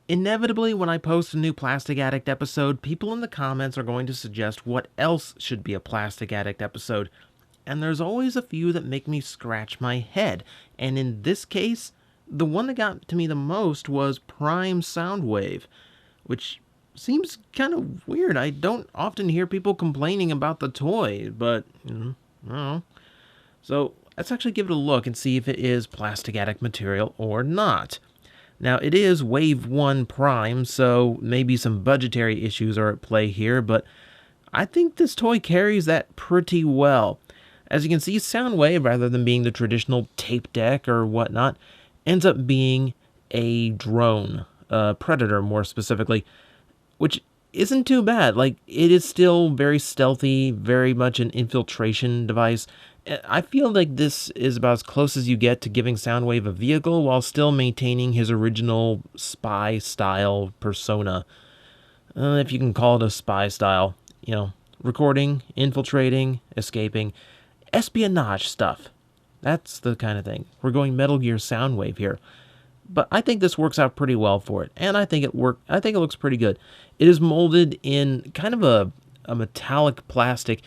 Inevitably, when I post a new Plastic Addict episode, people in the comments are going to suggest what else should be a Plastic Addict episode, and there's always a few that make me scratch my head, and in this case, the one that got to me the most was Prime Soundwave, which seems kind of weird. I don't often hear people complaining about the toy, but, I don't know. So, let's actually give it a look and see if it is Plastic Addict material or not. Now, it is Wave 1 Prime, so maybe some budgetary issues are at play here, but I think this toy carries that pretty well. As you can see, Soundwave, rather than being the traditional tape deck or whatnot, ends up being a drone, a Predator more specifically, which isn't too bad. Like, it is still very stealthy, very much an infiltration device. I feel like this is about as close as you get to giving Soundwave a vehicle while still maintaining his original spy-style persona. If you can call it a spy style. You know, recording, infiltrating, escaping, espionage stuff. That's the kind of thing. We're going Metal Gear Soundwave here. But I think this works out pretty well for it, and I think it looks pretty good. It is molded in kind of a metallic plastic,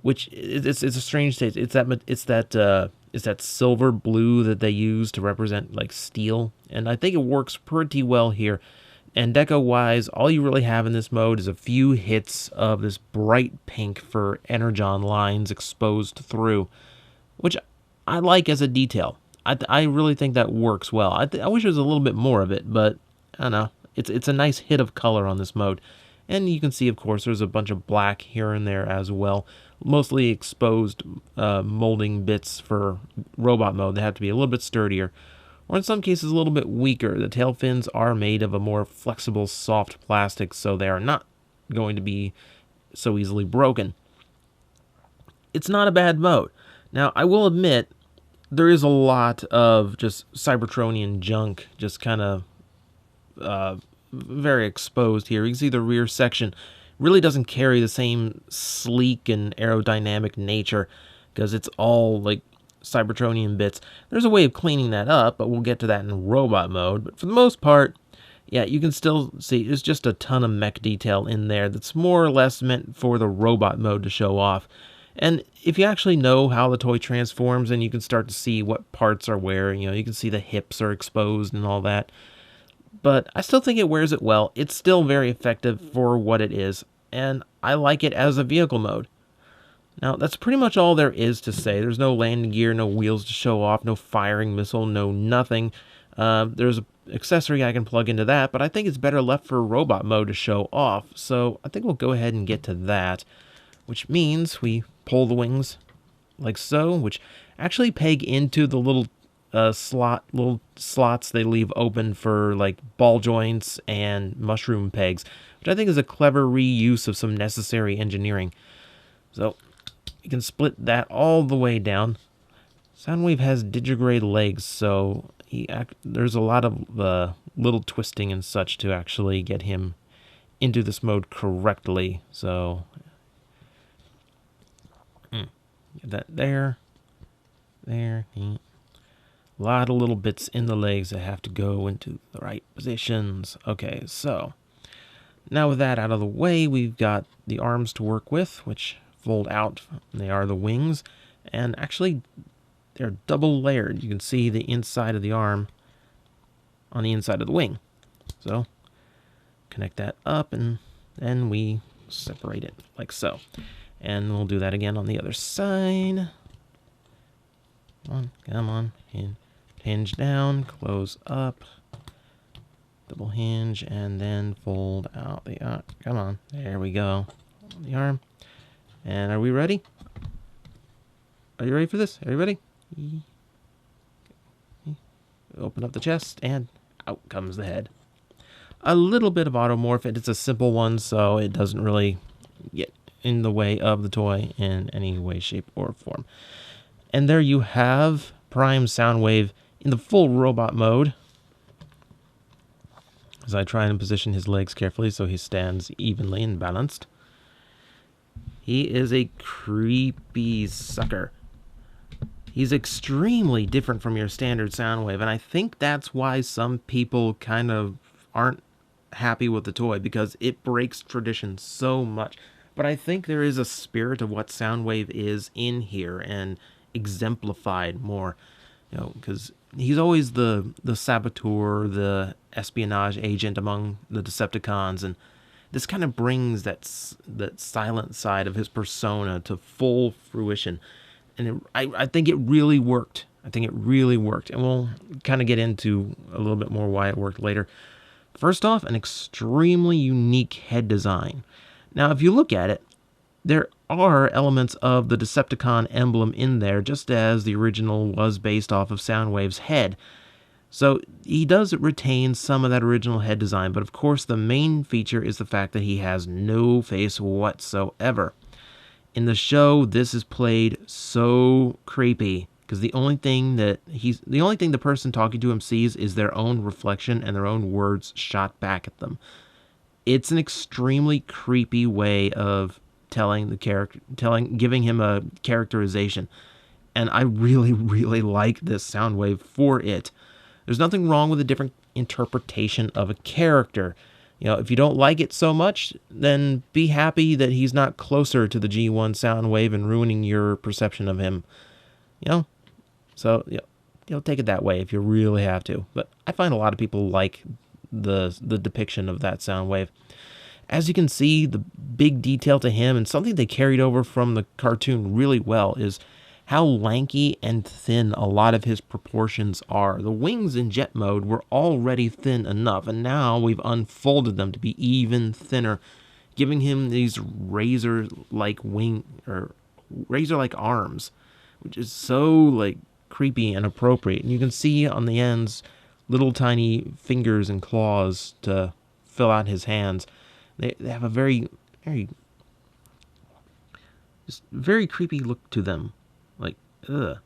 which it's a strange taste. It's that silver blue that they use to represent like steel, and I think it works pretty well here. And deco-wise, all you really have in this mode is a few hits of this bright pink for energon lines exposed through, which I like as a detail. I really think that works well. I wish there was a little bit more of it, but I don't know. It's a nice hit of color on this mode. And you can see, of course, there's a bunch of black here and there as well. Mostly exposed molding bits for robot mode. They have to be a little bit sturdier, or in some cases a little bit weaker. The tail fins are made of a more flexible, soft plastic, so they are not going to be so easily broken. It's not a bad mode. Now, I will admit, there is a lot of just Cybertronian junk, just kind of very exposed here. You can see the rear section really doesn't carry the same sleek and aerodynamic nature because it's all like Cybertronian bits. There's a way of cleaning that up, but we'll get to that in robot mode. But for the most part, yeah, you can still see there's just a ton of mech detail in there that's more or less meant for the robot mode to show off. And if you actually know how the toy transforms, and you can start to see what parts are where, you can see the hips are exposed and all that. But I still think it wears it well. It's still very effective for what it is, and I like it as a vehicle mode. Now, that's pretty much all there is to say. There's no landing gear, no wheels to show off, no firing missile, no nothing. There's an accessory I can plug into that, but I think it's better left for robot mode to show off. So I think we'll go ahead and get to that, which means we pull the wings like so, which actually peg into the little slots they leave open for like ball joints and mushroom pegs, which I think is a clever reuse of some necessary engineering. So you can split that all the way down. Soundwave has digigrade legs, so there's a lot of little twisting and such to actually get him into this mode correctly. So get that there. A lot of little bits in the legs that have to go into the right positions. Okay, so now with that out of the way, we've got the arms to work with, which fold out. They are the wings, and actually they're double layered. You can see the inside of the arm on the inside of the wing. So connect that up, and then we separate it like so. And we'll do that again on the other side. Come on. Hinge down, close up, double hinge, and then fold out the arm. Come on. There we go. The arm. And are we ready? Are you ready for this? Are you ready? Open up the chest, and out comes the head. A little bit of automorph. It's a simple one, so it doesn't really get in the way of the toy in any way, shape, or form. And there you have Prime Soundwave in the full robot mode. As I try and position his legs carefully so he stands evenly and balanced. He is a creepy sucker. He's extremely different from your standard Soundwave, and I think that's why some people kind of aren't happy with the toy because it breaks tradition so much. But I think there is a spirit of what Soundwave is in here and exemplified more, because he's always the saboteur, the espionage agent among the Decepticons, and this kind of brings that silent side of his persona to full fruition. And I think it really worked. I think it really worked. And we'll kind of get into a little bit more why it worked later. First off, an extremely unique head design. Now, if you look at it, there are elements of the Decepticon emblem in there, just as the original was based off of Soundwave's head. So he does retain some of that original head design, but of course the main feature is the fact that he has no face whatsoever. In the show, this is played so creepy because the only thing the person talking to him sees is their own reflection and their own words shot back at them. It's an extremely creepy way of giving him a characterization, and I really, really like this Soundwave for it. There's nothing wrong with a different interpretation of a character. If you don't like it so much, then be happy that he's not closer to the G1 Soundwave and ruining your perception of him. So take it that way if you really have to. But I find a lot of people like the depiction of that Soundwave. As you can see, the big detail to him, and something they carried over from the cartoon really well, is how lanky and thin a lot of his proportions are. The wings in jet mode were already thin enough, and now we've unfolded them to be even thinner, giving him these razor-like arms, which is so creepy and appropriate. And you can see on the ends little tiny fingers and claws to fill out his hands. They have a very, very, just very creepy look to them. Ugh.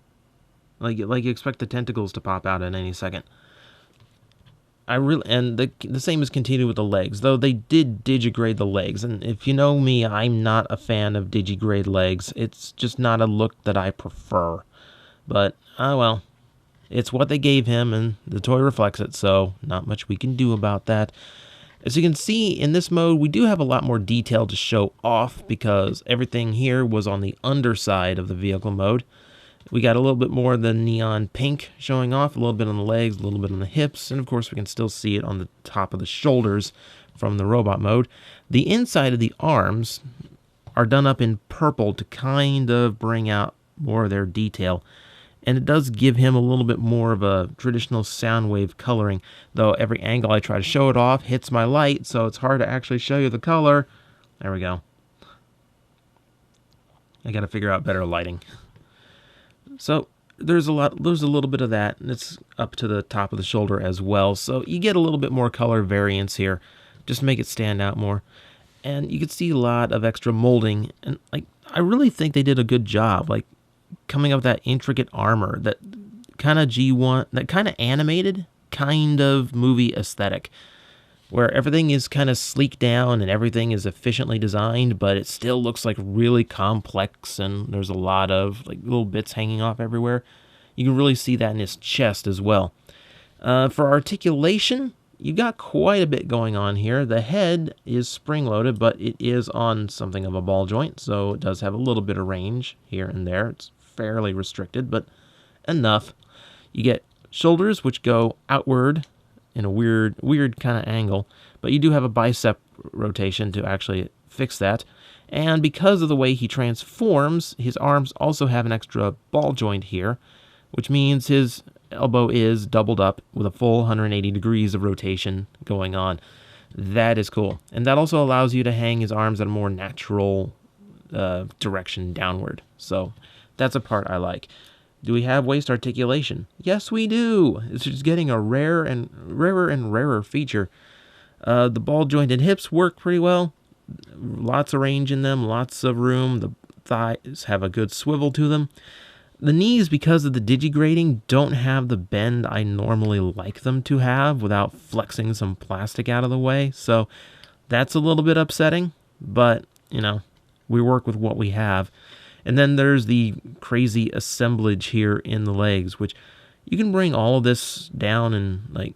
Like you expect the tentacles to pop out at any second. The same is continued with the legs, though they did digigrade the legs. And if you know me, I'm not a fan of digigrade legs. It's just not a look that I prefer. But, well, it's what they gave him, and the toy reflects it, so not much we can do about that. As you can see, in this mode, we do have a lot more detail to show off because everything here was on the underside of the vehicle mode. We got a little bit more of the neon pink showing off, a little bit on the legs, a little bit on the hips, and of course we can still see it on the top of the shoulders from the robot mode. The inside of the arms are done up in purple to kind of bring out more of their detail. And it does give him a little bit more of a traditional Soundwave coloring, though every angle I try to show it off hits my light, so it's hard to actually show you the color. There we go. I gotta figure out better lighting. So there's a little bit of that, and it's up to the top of the shoulder as well, so you get a little bit more color variance here, just to make it stand out more. And you can see a lot of extra molding, and I really think they did a good job, coming up with that intricate armor, that kind of G1, that kind of animated kind of movie aesthetic, where everything is kind of sleek down and everything is efficiently designed, but it still looks really complex, and there's a lot of little bits hanging off everywhere. You can really see that in his chest as well. For articulation, you got quite a bit going on here. The head is spring-loaded, but it is on something of a ball joint, so it does have a little bit of range here and there. It's fairly restricted, but enough. You get shoulders, which go outward in a weird kind of angle, but you do have a bicep rotation to actually fix that. And because of the way he transforms, his arms also have an extra ball joint here, which means his elbow is doubled up with a full 180 degrees of rotation going on. That is cool. And that also allows you to hang his arms at a more natural direction downward. So that's a part I like. Do we have waist articulation? Yes, we do. It's just getting a rarer and rarer feature. The ball jointed hips work pretty well. Lots of range in them, lots of room. The thighs have a good swivel to them. The knees, because of the digigrading, don't have the bend I normally like them to have without flexing some plastic out of the way. So that's a little bit upsetting, but, we work with what we have. And then there's the crazy assemblage here in the legs, which you can bring all of this down in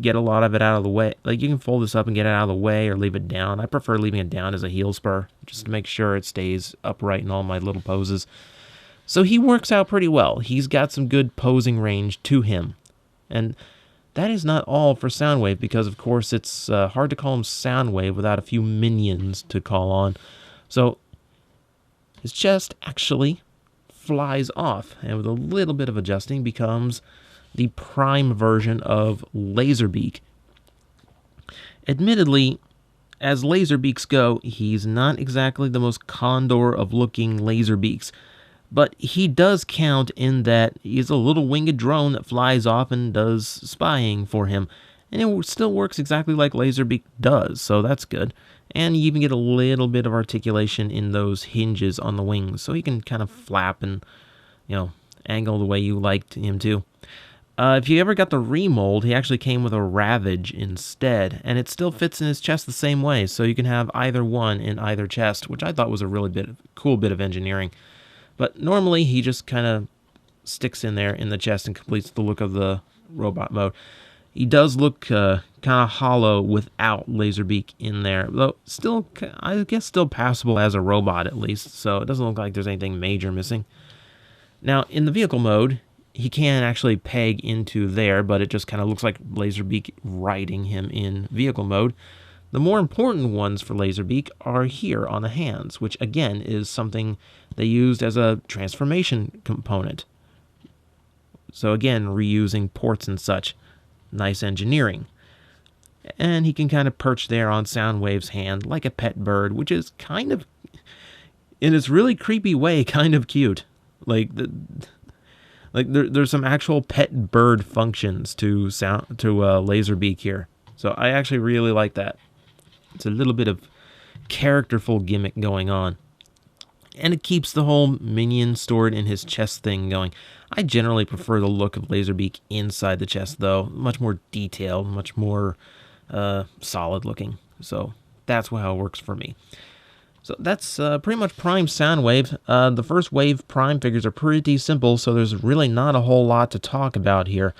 get a lot of it out of the way. Like, you can fold this up and get it out of the way or leave it down. I prefer leaving it down as a heel spur, just to make sure it stays upright in all my little poses. So he works out pretty well. He's got some good posing range to him. And that is not all for Soundwave, because of course it's hard to call him Soundwave without a few minions to call on. So his chest actually flies off, and with a little bit of adjusting becomes the prime version of Laserbeak. Admittedly, as Laserbeaks go, he's not exactly the most condor of looking Laserbeaks, but he does count in that he's a little winged drone that flies off and does spying for him, and it still works exactly like Laserbeak does, so that's good. And you even get a little bit of articulation in those hinges on the wings, so he can kind of flap and, angle the way you liked him to. If you ever got the remold, he actually came with a Ravage instead, and it still fits in his chest the same way, so you can have either one in either chest, which I thought was a really cool bit of engineering. But normally, he just kind of sticks in there in the chest and completes the look of the robot mode. He does look kind of hollow without Laserbeak in there, though still, I guess, still passable as a robot at least, so it doesn't look like there's anything major missing. Now, in the vehicle mode, he can actually peg into there, but it just kind of looks like Laserbeak riding him in vehicle mode. The more important ones for Laserbeak are here on the hands, which again is something they used as a transformation component. So again, reusing ports and such. Nice engineering. And he can kind of perch there on Soundwave's hand like a pet bird, which is kind of, in its really creepy way, kind of cute. There's some actual pet bird functions to Laserbeak here. So I actually really like that. It's a little bit of characterful gimmick going on. And it keeps the whole minion stored in his chest thing going. I generally prefer the look of Laserbeak inside the chest, though. Much more detailed, much more solid looking. So that's how it works for me. So that's pretty much Prime Soundwave. The first wave Prime figures are pretty simple, so there's really not a whole lot to talk about here.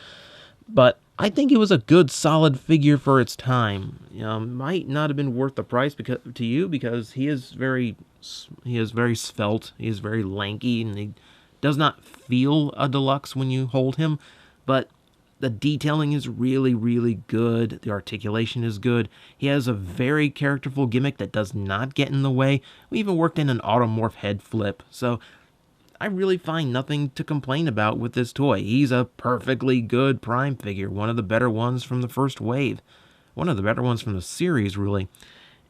But I think it was a good, solid figure for its time. Might not have been worth the price to you, because he is very svelte, he is very lanky, and he does not feel a deluxe when you hold him. But the detailing is really, really good. The articulation is good. He has a very characterful gimmick that does not get in the way. We even worked in an automorph head flip. So I really find nothing to complain about with this toy. He's a perfectly good Prime figure. One of the better ones from the first wave. One of the better ones from the series, really.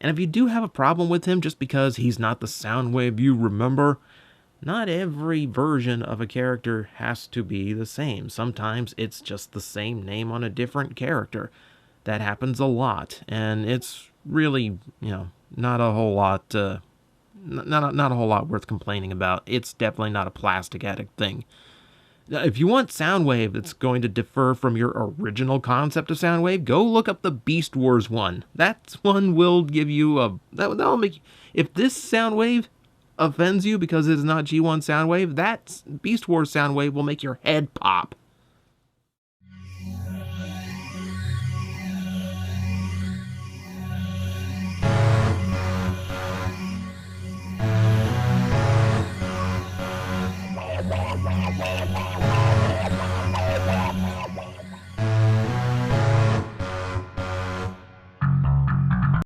And if you do have a problem with him just because he's not the Soundwave you remember, not every version of a character has to be the same. Sometimes it's just the same name on a different character. That happens a lot, and it's really, not a whole lot, not a whole lot worth complaining about. It's definitely not a plastic addict thing. Now, if you want Soundwave that's going to differ from your original concept of Soundwave, go look up the Beast Wars one. That one will give you that'll make, if this Soundwave offends you because it is not G1 Soundwave, that Beast Wars Soundwave will make your head pop.